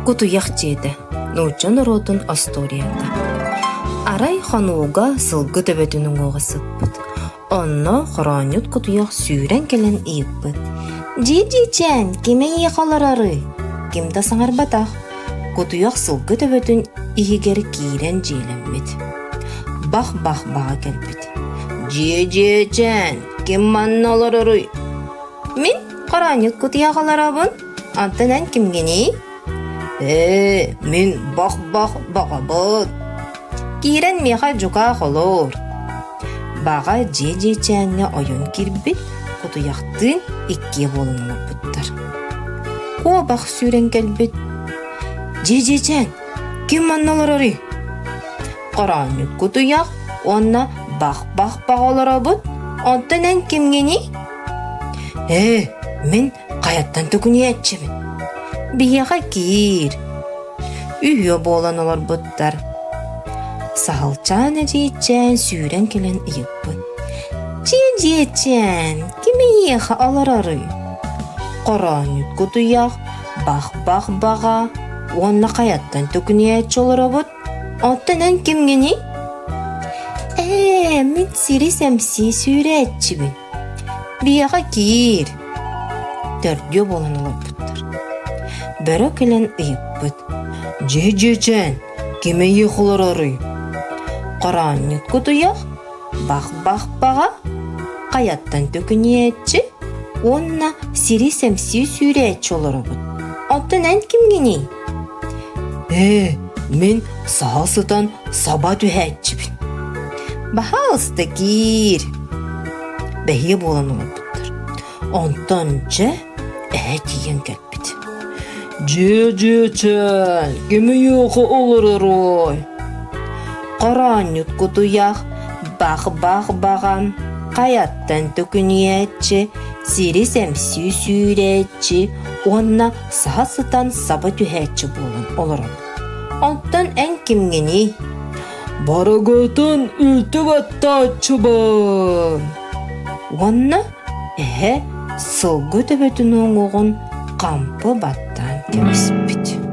Кутуяк жеде. Нучан оротун асторията. Арай ханууга сылгы төбөтүнүң оҕасыппыт. Онно хоронют кутуяк сүүрен келен ийыппыт. Жи-жичен, киме ийхаларары? Кимда саңарбатах? Кутуяк сылгы төбөтүн ихигер киирен жиеленмит. Бах бага келбит. Жи-жичен, ким манналарары? Мин хоронют кутуяк аларабын. Антынан кимгени? Мен бах багабыт. Киирен меха жука холор. Бага жи-жиченге ойон кирбит, кутуяктын икки болунулаппыттар. Ко бах сүүрен келбит. Жи-жичен, ким манналарары? Хоронют кутуяк, онна бах багаларабыт. Антынан кимгени? Мен каяттан түкүниятчыбын. Бияға кир. Үйе боланалар бұттар. Сағылчан әжейчен сүүрен келен үйіппін. Жейчен, кеме еға аларары? Хоронют кутуяк, бах бага, онна қаяттан түкіниятчы олары бұт. Аттанан кемгені? Мен сирисемси сүүрәтчібін. Бияға кир. Төрдө боланалар бұттар. Бәрі келен үйіппіт. Жи-жичен, кеме ехыларары? Хоронют кутуяк, бах бага, қаяттан төкіниетчі, онна сирисемси сүүрәтчі олары бұд. Аттанан кимгени? Мен сағасытан саба түхәтчібін. Бахалысты кир. Бәйе болан олар бұттар. Онтан жа тиен кәлпіт. Жи-жичен, кеме еға оларары? Хоронют кутуяк, бах бага, қаяттан төкіниетчі, сирисемси сүүрәтчі, онна сағасытан саба түхәтчі болан олары. Онтан ән кимгени? Барагатын үлтіп аттачыбын. Онна сылгы төбөтүнүн оғын кампы баттан кеміспіт.